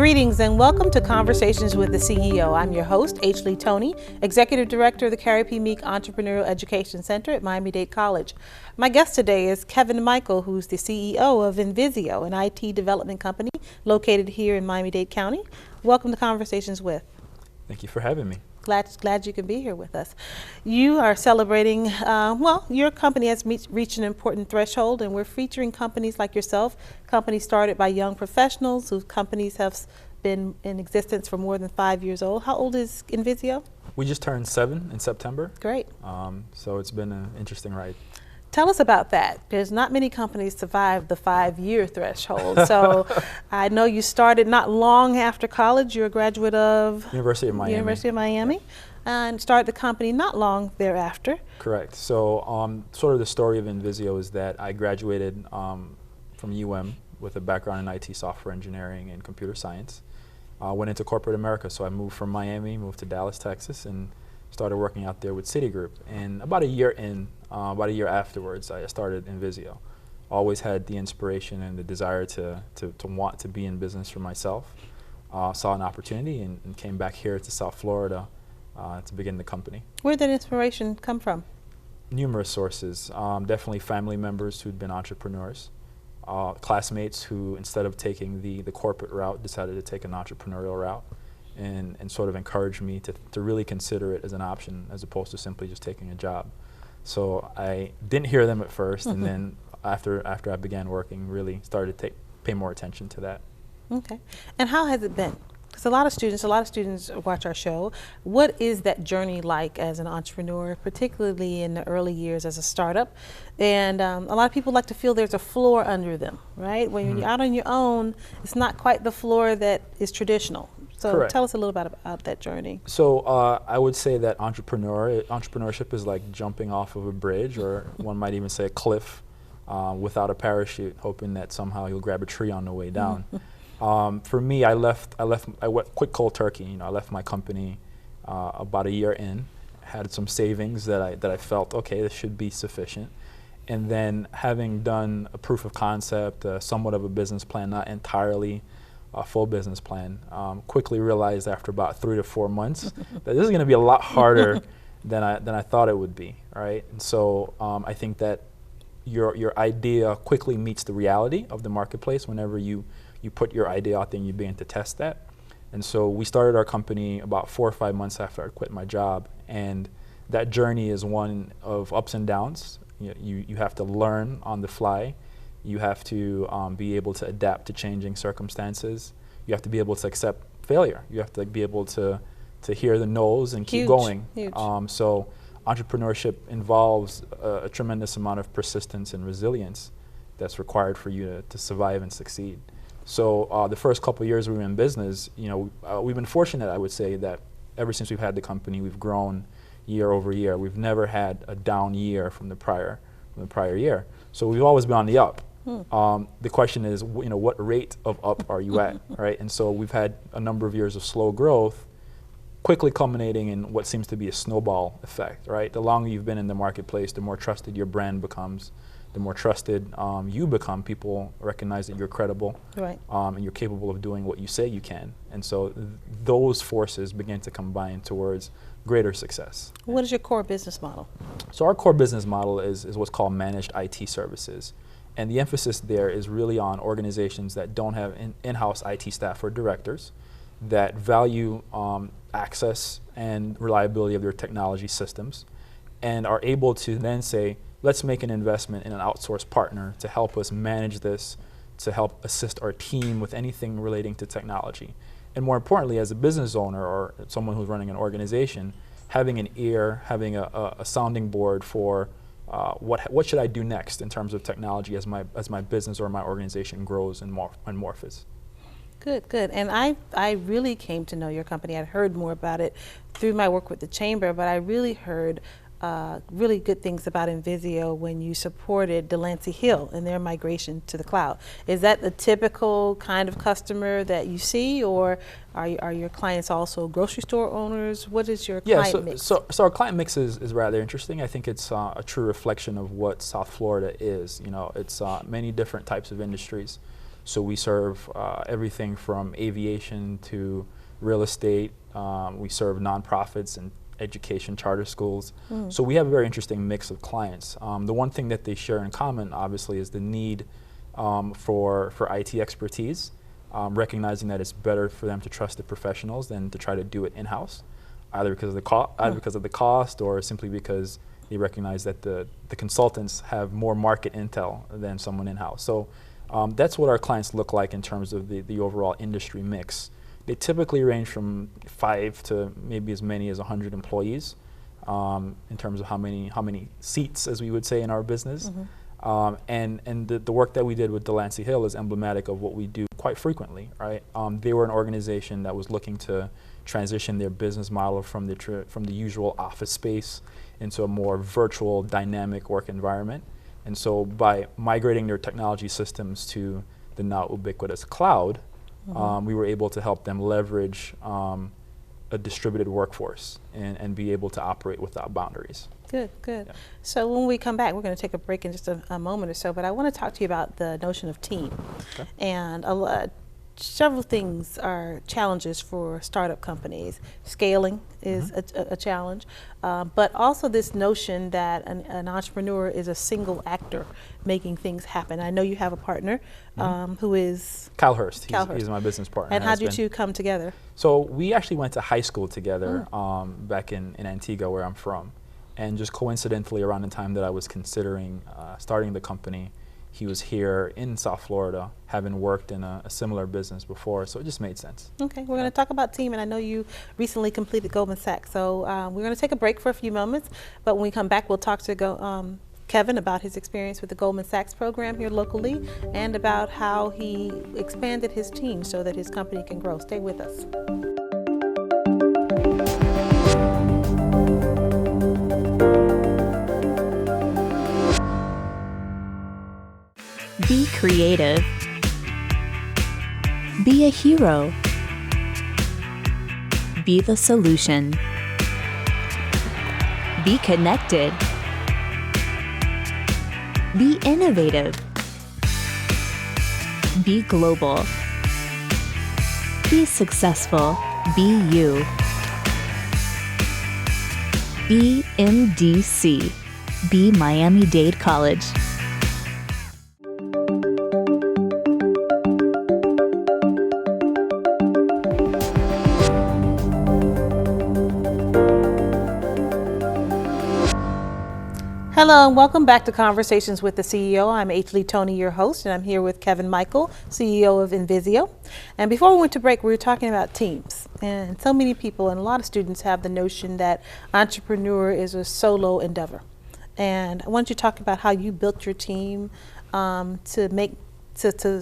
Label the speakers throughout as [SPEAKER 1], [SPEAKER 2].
[SPEAKER 1] Greetings and welcome to Conversations with the CEO. I'm your host, Leigh Toney, Executive Director of the Carrie Meek Entrepreneurial Education Center at Miami-Dade College. My guest today is Kevin Michael, who's the CEO of Invizio, an IT development company located here in Miami-Dade County. Welcome to Conversations with.
[SPEAKER 2] Thank you for having me.
[SPEAKER 1] Glad you can be here with us. You are celebrating, your company has reached an important threshold, and we're featuring companies like yourself, companies started by young professionals whose companies have been in existence for more than 5 years old. How old is Invizio?
[SPEAKER 2] We just turned 7 in September.
[SPEAKER 1] Great.
[SPEAKER 2] So it's been an interesting ride.
[SPEAKER 1] Tell us about that. There's not many companies survive the 5-year threshold. So I know you started not long after college. You're a graduate of
[SPEAKER 2] University of Miami.
[SPEAKER 1] And started the company not long thereafter.
[SPEAKER 2] Correct. So sort of the story of Invizio is that I graduated from UM with a background in IT software engineering and computer science. Went into corporate America, so I moved from Miami, moved to Dallas, Texas, and started working out there with Citigroup. And about a year afterwards, I started Invizio. Always had the inspiration and the desire to want to be in business for myself. Saw an opportunity and came back here to South Florida to begin the company.
[SPEAKER 1] Where did inspiration come from?
[SPEAKER 2] Numerous sources. Definitely family members who'd been entrepreneurs. Classmates who, instead of taking the corporate route, decided to take an entrepreneurial route. And sort of encouraged me to really consider it as an option as opposed to simply just taking a job. So I didn't hear them at first, and then after I began working, really started to pay more attention to that.
[SPEAKER 1] Okay. And how has it been? Because a lot of students watch our show. What is that journey like as an entrepreneur, particularly in the early years as a startup? And a lot of people like to feel there's a floor under them, right? When you're out on your own, it's not quite the floor that is traditional. So
[SPEAKER 2] Correct.
[SPEAKER 1] Tell us a little bit about that journey.
[SPEAKER 2] So I would say that entrepreneurship is like jumping off of a bridge, or one might even say a cliff, without a parachute, hoping that somehow you'll grab a tree on the way down. For me, I went quick cold turkey. You know, I left my company about a year in, had some savings that I felt, okay, this should be sufficient. And then having done a proof of concept, somewhat of a business plan, not entirely a full business plan, quickly realized after about 3 to 4 months that this is going to be a lot harder than I thought it would be, right? And so I think that your idea quickly meets the reality of the marketplace whenever you put your idea out there and you begin to test that. And so we started our company about 4 or 5 months after I quit my job, and that journey is one of ups and downs. You have to learn on the fly. You have to be able to adapt to changing circumstances. You have to be able to accept failure. You have to be able to hear the no's and keep going.
[SPEAKER 1] Huge.
[SPEAKER 2] So entrepreneurship involves a tremendous amount of persistence and resilience that's required for you to survive and succeed. So the first couple of years we were in business, we've been fortunate, I would say, that ever since we've had the company, we've grown year over year. We've never had a down year from the prior year. So we've always been on the up. The question is, what rate of up are you at, right? And so we've had a number of years of slow growth, quickly culminating in what seems to be a snowball effect, right? The longer you've been in the marketplace, the more trusted your brand becomes, the more trusted you become. People recognize that you're credible,
[SPEAKER 1] right,
[SPEAKER 2] and you're capable of doing what you say you can. And so those forces begin to combine towards greater success.
[SPEAKER 1] What is your core business model?
[SPEAKER 2] So our core business model is what's called managed IT services. And the emphasis there is really on organizations that don't have in-house IT staff or directors, that value access and reliability of their technology systems, and are able to then say, let's make an investment in an outsourced partner to help us manage this, to help assist our team with anything relating to technology. And more importantly, as a business owner or someone who's running an organization, having an ear, having a sounding board for what should I do next in terms of technology as my business or my organization grows and morphs.
[SPEAKER 1] Good. And I really came to know your company. I'd heard more about it through my work with the Chamber, but I really heard really good things about Invizio when you supported Delancey Hill in their migration to the cloud. Is that the typical kind of customer that you see, or are your clients also grocery store owners? What is your client mix?
[SPEAKER 2] So our client mix is rather interesting. I think it's a true reflection of what South Florida is. It's many different types of industries. So we serve everything from aviation to real estate. We serve nonprofits and education charter schools. So we have a very interesting mix of clients. The one thing that they share in common, obviously, is the need for IT expertise, recognizing that it's better for them to trust the professionals than to try to do it in-house, either because of the cost or simply because they recognize that the consultants have more market intel than someone in-house. So that's what our clients look like in terms of the overall industry mix. They typically range from 5 to maybe as many as 100 employees in terms of how many seats, as we would say in our business. And the work that we did with Delancey Hill is emblematic of what we do quite frequently, right? They were an organization that was looking to transition their business model from the usual office space into a more virtual, dynamic work environment. And so by migrating their technology systems to the now ubiquitous cloud, we were able to help them leverage a distributed workforce and be able to operate without boundaries.
[SPEAKER 1] Good, good.
[SPEAKER 2] Yeah.
[SPEAKER 1] So when we come back, we're going to take a break in just a moment or so, but I want to talk to you about the notion of team.
[SPEAKER 2] Okay.
[SPEAKER 1] And several things are challenges for startup companies. Scaling is a challenge, but also this notion that an entrepreneur is a single actor making things happen. I know you have a partner who is
[SPEAKER 2] Cal Hurst.
[SPEAKER 1] Cal
[SPEAKER 2] He's my business partner.
[SPEAKER 1] And how did you two come together?
[SPEAKER 2] So we actually went to high school together back in Antigua, where I'm from. And just coincidentally, around the time that I was considering starting the company, he was here in South Florida, having worked in a similar business before, so it just made sense. Okay, we're going to talk about team, and I know you recently completed Goldman Sachs, so we're going to take a break for a few moments, but when we come back, we'll talk to Kevin about his experience with the Goldman Sachs program here locally, and about how he expanded his team so that his company can grow. Stay with us.
[SPEAKER 3] Be creative. Be a hero. Be the solution. Be connected. Be innovative. Be global. Be successful. Be you. Be MDC. Be Miami-Dade College.
[SPEAKER 1] Hello and welcome back to Conversations with the CEO. I'm Leigh Toney, your host, and I'm here with Kevin Michael, CEO of Invizio. And before we went to break, we were talking about teams. And so many people and a lot of students have the notion that entrepreneur is a solo endeavor. And I want you to talk about how you built your team to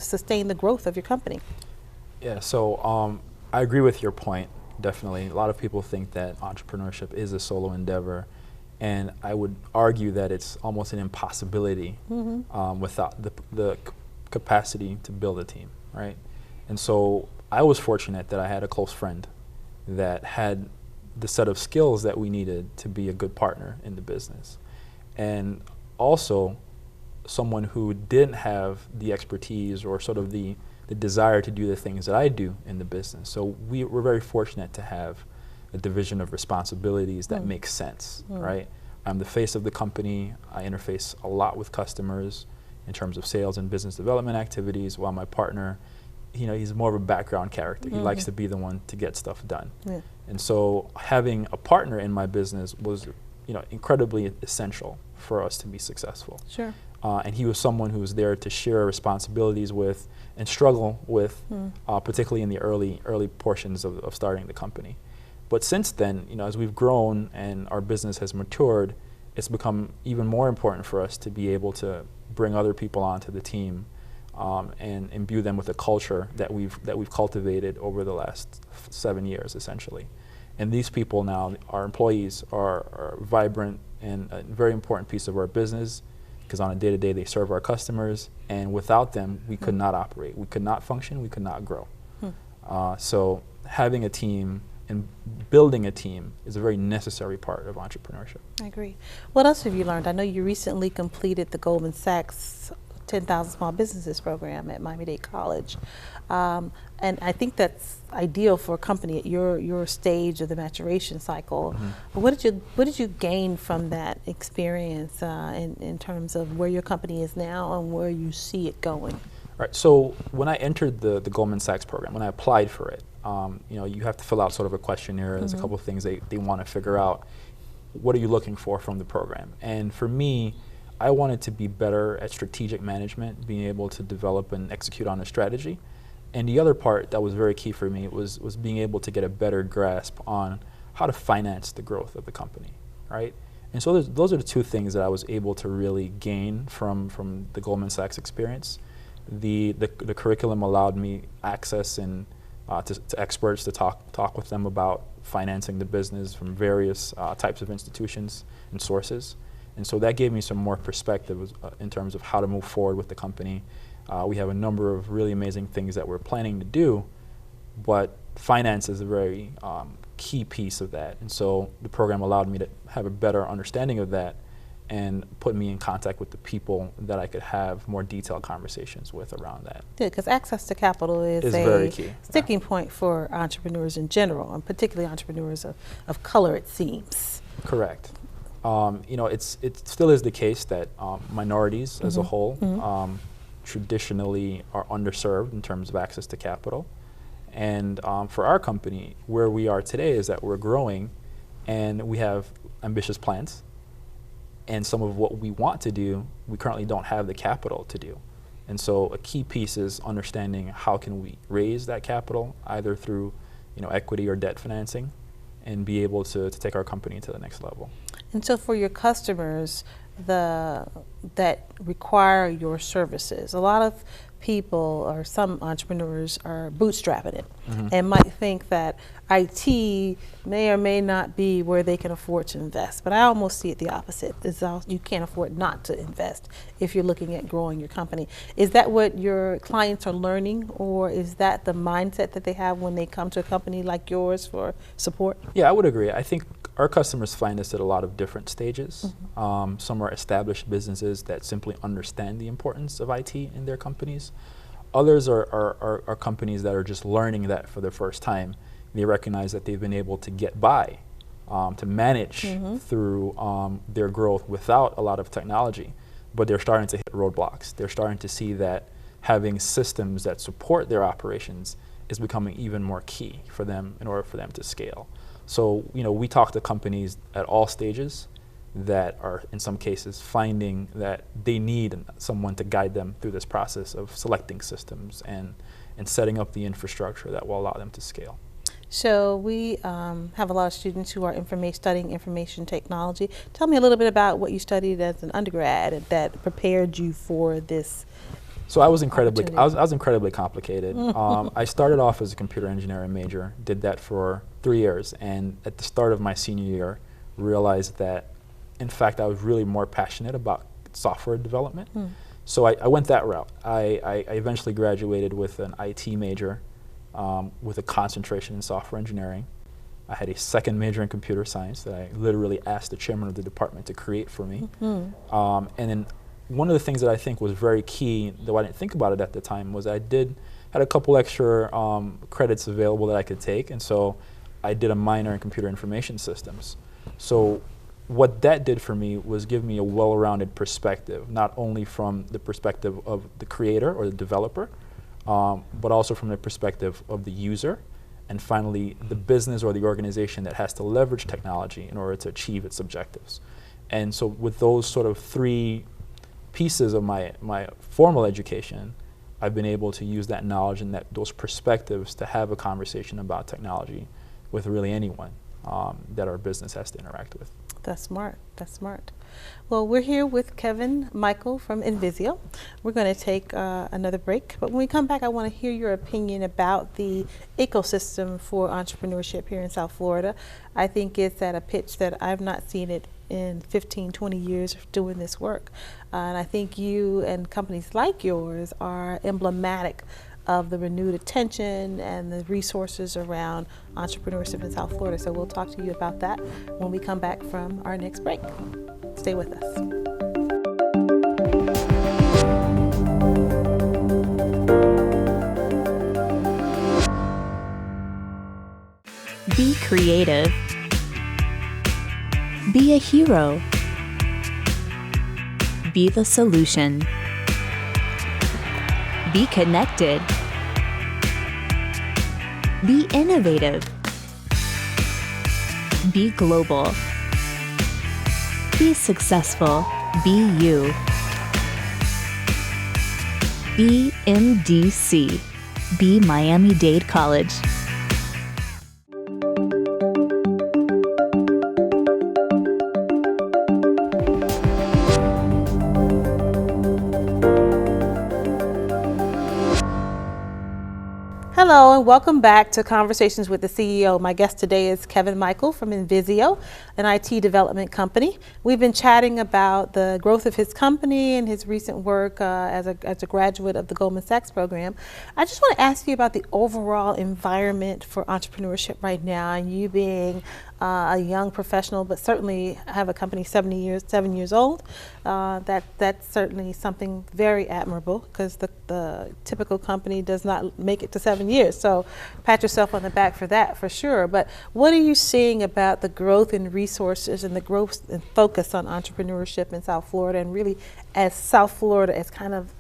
[SPEAKER 1] sustain the growth of your company.
[SPEAKER 2] Yeah, so I agree with your point, definitely. A lot of people think that entrepreneurship is a solo endeavor. And I would argue that it's almost an impossibility without the capacity to build a team, right? And so I was fortunate that I had a close friend that had the set of skills that we needed to be a good partner in the business. And also someone who didn't have the expertise or sort of the desire to do the things that I do in the business. So we're very fortunate to have a division of responsibilities that makes sense, right? I'm the face of the company. I interface a lot with customers in terms of sales and business development activities, while my partner, he's more of a background character. He likes to be the one to get stuff done. Yeah. And so having a partner in my business was, incredibly essential for us to be successful. Sure. And he was someone who was there to share responsibilities with and struggle with, particularly in the early portions of starting the company. But since then, as we've grown and our business has matured, it's become even more important for us to be able to bring other people onto the team and imbue them with a culture that we've cultivated over the last 7 years, essentially. And these people now, our employees, are vibrant and a very important piece of our business, because on a day-to-day they serve our customers, and without them we could not operate, we could not function, we could not grow. So having a team and building a team is a very necessary part of entrepreneurship.
[SPEAKER 1] I agree. What else have you learned? I know you recently completed the Goldman Sachs 10,000 Small Businesses program at Miami-Dade College. And I think that's ideal for a company at your stage of the maturation cycle.
[SPEAKER 2] Mm-hmm.
[SPEAKER 1] What did you gain from that experience in terms of where your company is now and where you see it going?
[SPEAKER 2] Right. So when I entered the Goldman Sachs program, when I applied for it, you have to fill out sort of a questionnaire. There's a couple of things they want to figure out. What are you looking for from the program? And for me, I wanted to be better at strategic management, being able to develop and execute on a strategy. And the other part that was very key for me was being able to get a better grasp on how to finance the growth of the company, right? And so those are the two things that I was able to really gain from the Goldman Sachs experience. The curriculum allowed me access to experts to talk with them about financing the business from various types of institutions and sources. And so that gave me some more perspective in terms of how to move forward with the company. We have a number of really amazing things that we're planning to do, but finance is a very key piece of that. And so the program allowed me to have a better understanding of that and put me in contact with the people that I could have more detailed conversations with around that.
[SPEAKER 1] Yeah, because access to capital is
[SPEAKER 2] very key.
[SPEAKER 1] Sticking point for entrepreneurs in general, and particularly entrepreneurs of color, it seems.
[SPEAKER 2] Correct. It still is the case that minorities as a whole traditionally are underserved in terms of access to capital. And for our company, where we are today is that we're growing and we have ambitious plans. And some of what we want to do, we currently don't have the capital to do. And so a key piece is understanding how can we raise that capital, either through equity or debt financing, and be able to take our company to the next level.
[SPEAKER 1] And so for your customers that require your services, a lot of people or some entrepreneurs are bootstrapping it and might think that IT may or may not be where they can afford to invest. But I almost see it the opposite. You can't afford not to invest if you're looking at growing your company. Is that what your clients are learning, or is that the mindset that they have when they come to a company like yours for support?
[SPEAKER 2] Yeah, I would agree. I think our customers find us at a lot of different stages. Some are established businesses that simply understand the importance of IT in their companies. Others are companies that are just learning that for the first time. They recognize that they've been able to get by, to manage through their growth without a lot of technology, but they're starting to hit roadblocks. They're starting to see that having systems that support their operations is becoming even more key for them in order for them to scale. So, we talk to companies at all stages that are, in some cases, finding that they need someone to guide them through this process of selecting systems and setting up the infrastructure that will allow them to scale.
[SPEAKER 1] So we have a lot of students who are studying information technology. Tell me a little bit about what you studied as an undergrad that prepared you for this.
[SPEAKER 2] So I was incredibly complicated. I started off as a computer engineering major, did that for 3 years, and at the start of my senior year, realized that, in fact, I was really more passionate about software development. So I went that route. I eventually graduated with an IT major with a concentration in software engineering. I had a second major in computer science that I literally asked the chairman of the department to create for me. And then one of the things that I think was very key, though I didn't think about it at the time, was I had a couple extra credits available that I could take, and so I did a minor in computer information systems. So what that did for me was give me a well-rounded perspective, not only from the perspective of the creator or the developer, but also from the perspective of the user, and finally the business or the organization that has to leverage technology in order to achieve its objectives. And so with those sort of three pieces of my formal education, I've been able to use that knowledge and those perspectives to have a conversation about technology with really anyone that our business has to interact with.
[SPEAKER 1] That's smart. That's smart. Well, we're here with Kevin Michael from Invizio. We're going to take another break, but when we come back, I want to hear your opinion about the ecosystem for entrepreneurship here in South Florida. I think it's at a pitch that I've not seen it in 15, 20 years of doing this work. And I think you and companies like yours are emblematic of the renewed attention and the resources around entrepreneurship in South Florida. So we'll talk to you about that when we come back from our next break. Stay with us.
[SPEAKER 3] creative. Be a hero. Be the solution. Be connected. Be innovative. Be global. Be successful. Be you. Be MDC. Be Miami-Dade College.
[SPEAKER 1] Hello and welcome back to Conversations with the CEO. My guest today is Kevin Michael from Invizio, an IT development company. We've been chatting about the growth of his company and his recent work as a graduate of the Goldman Sachs program. I just want to ask you about the overall environment for entrepreneurship right now, and you being a young professional, but certainly have a company 7 years old. That's certainly something very admirable, because the typical company does not make it to 7 years. So pat yourself on the back for that, for sure. But what are you seeing about the growth in resources and the growth and focus on entrepreneurship in South Florida, and really as South Florida as kind of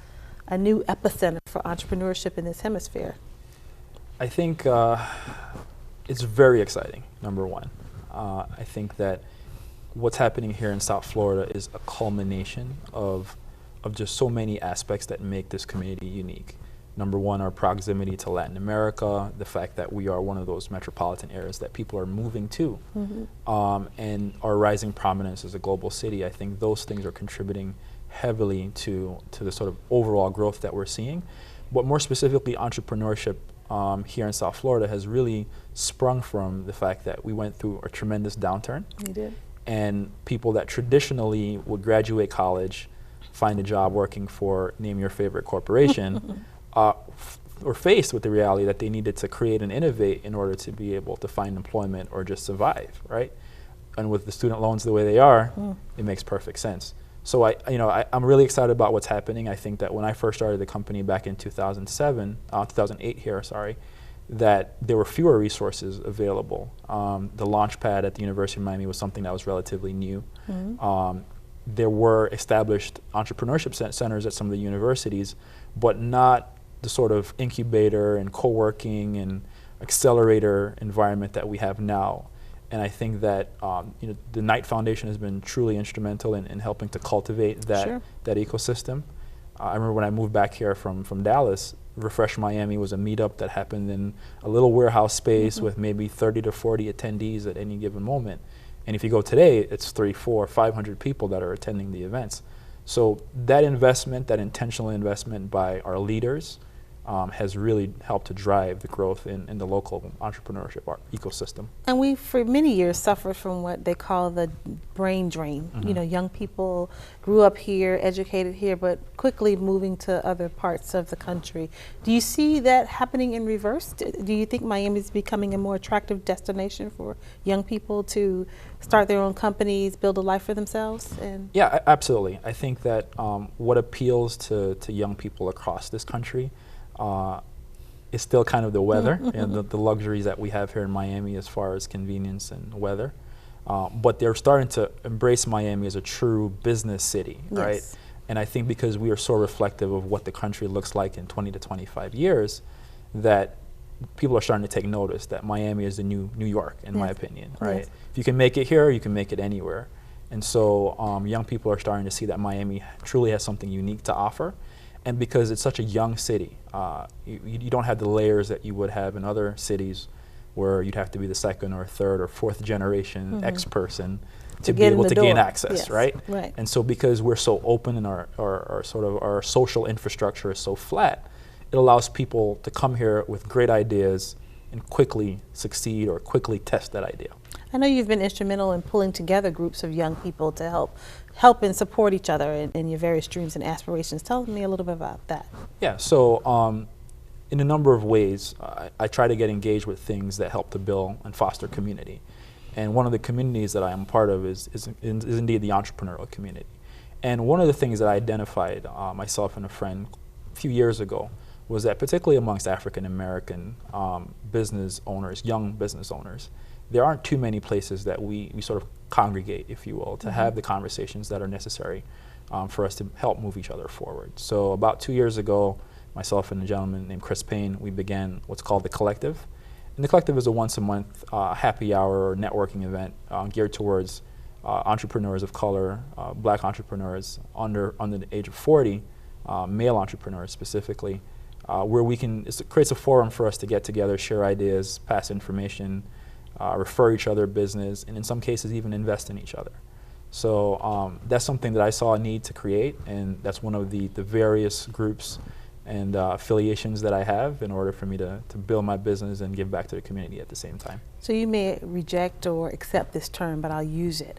[SPEAKER 1] a new epicenter for entrepreneurship in this hemisphere?
[SPEAKER 2] I think it's very exciting, number one. I think that what's happening here in South Florida is a culmination of just so many aspects that make this community unique. Number one, our proximity to Latin America, the fact that we are one of those metropolitan areas that people are moving to, and our rising prominence as a global city. I think those things are contributing heavily to the sort of overall growth that we're seeing. But more specifically, entrepreneurship here in South Florida has really sprung from the fact that we went through a tremendous downturn.
[SPEAKER 1] We did.
[SPEAKER 2] And people that traditionally would graduate college, find a job working for, name your favorite corporation, were faced with the reality that they needed to create and innovate in order to be able to find employment or just survive, right? And with the student loans the way they are, it makes perfect sense. So I'm really excited about what's happening. I think that when I first started the company back in 2008 here, that there were fewer resources available. The Launchpad at the University of Miami was something that was relatively new. There were established entrepreneurship centers at some of the universities, but not the sort of incubator and co-working and accelerator environment that we have now. And I think that the Knight Foundation has been truly instrumental in helping to cultivate that ecosystem. I remember when I moved back here from Dallas, Refresh Miami was a meetup that happened in a little warehouse space with maybe 30 to 40 attendees at any given moment. And if you go today, it's 300, 400, 500 people that are attending the events. So that investment, that intentional investment by our leaders, has really helped to drive the growth in the local entrepreneurship ecosystem.
[SPEAKER 1] And we, for many years, suffered from what they call the brain drain. You know, young people grew up here, educated here, but quickly moving to other parts of the country. Do you see that happening in reverse? Do you think Miami is becoming a more attractive destination for young people to start their own companies, build a life for themselves?
[SPEAKER 2] Yeah, absolutely. I think that what appeals to young people across this country is still kind of the weather and the luxuries that we have here in Miami as far as convenience and weather. But they're starting to embrace Miami as a true business city, right? And I think because we are so reflective of what the country looks like in 20 to 25 years, that people are starting to take notice that Miami is the new New York, in my opinion, right? If you can make it here, you can make it anywhere. And so young people are starting to see that Miami truly has something unique to offer. And because it's such a young city, you don't have the layers that you would have in other cities where you'd have to be the second or third or fourth generation X person to be able to gain access, right? And so because we're so open and our sort of our social infrastructure is so flat, it allows people to come here with great ideas and quickly succeed or quickly test that idea.
[SPEAKER 1] I know you've been instrumental in pulling together groups of young people to help and support each other in your various dreams and aspirations. Tell me a little bit about that.
[SPEAKER 2] Yeah, so in a number of ways, I try to get engaged with things that help to build and foster community. And one of the communities that I am part of is indeed the entrepreneurial community. And one of the things that I identified myself and a friend a few years ago was that particularly amongst African American business owners, young business owners, there aren't too many places that we sort of congregate, if you will, to have the conversations that are necessary for us to help move each other forward. So about 2 years ago, myself and a gentleman named Chris Payne, we began what's called the Collective. And the Collective is a once-a-month happy hour or networking event geared towards entrepreneurs of color, black entrepreneurs under the age of 40, male entrepreneurs specifically, where it creates a forum for us to get together, share ideas, pass information, refer each other business, and in some cases even invest in each other. So that's something that I saw a need to create, and that's one of the various groups and affiliations that I have in order for me to build my business and give back to the community at the same time.
[SPEAKER 1] So you may reject or accept this term, but I'll use it.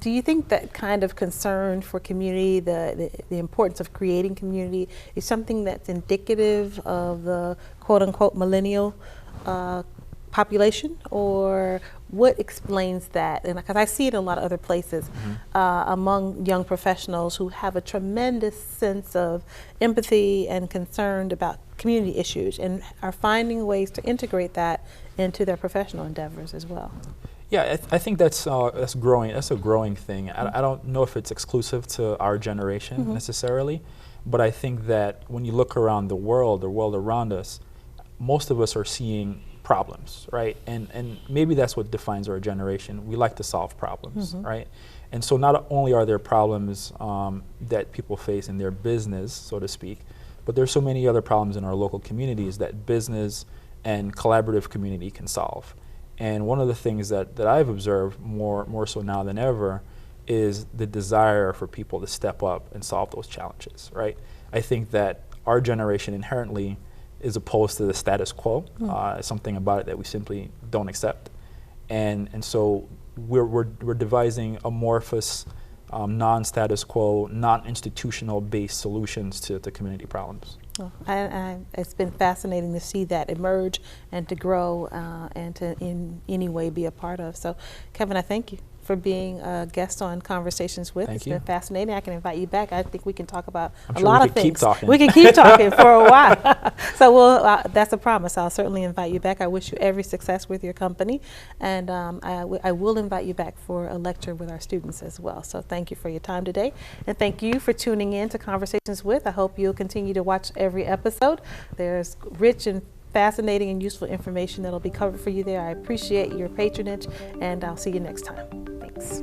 [SPEAKER 1] Do you think that kind of concern for community, the importance of creating community, is something that's indicative of the quote-unquote millennial population, or what explains that? And because I see it in a lot of other places among young professionals who have a tremendous sense of empathy and concern about community issues and are finding ways to integrate that into their professional endeavors as well.
[SPEAKER 2] Yeah, I think that's growing. That's a growing thing. I don't know if it's exclusive to our generation necessarily, but I think that when you look around the world around us, most of us are seeing problems, right? And maybe that's what defines our generation. We like to solve problems, right? And so not only are there problems that people face in their business, so to speak, but there's so many other problems in our local communities that business and collaborative community can solve. And one of the things that I've observed more so now than ever is the desire for people to step up and solve those challenges, right? I think that our generation inherently is opposed to the status quo, something about it that we simply don't accept. And so we're devising amorphous, non-status quo, non-institutional based solutions to community problems.
[SPEAKER 1] Well, it's been fascinating to see that emerge and to grow and to in any way be a part of. So Kevin, I thank you for being a guest on Conversations With. It's been fascinating. I can invite you back. I think we can talk about a lot of things.
[SPEAKER 2] Keep talking.
[SPEAKER 1] We can keep talking for a while. So that's a promise. I'll certainly invite you back. I wish you every success with your company. And I will invite you back for a lecture with our students as well. So thank you for your time today. And thank you for tuning in to Conversations With. I hope you'll continue to watch every episode. There's rich and fascinating and useful information that'll be covered for you there. I appreciate your patronage, and I'll see you next time. Thanks.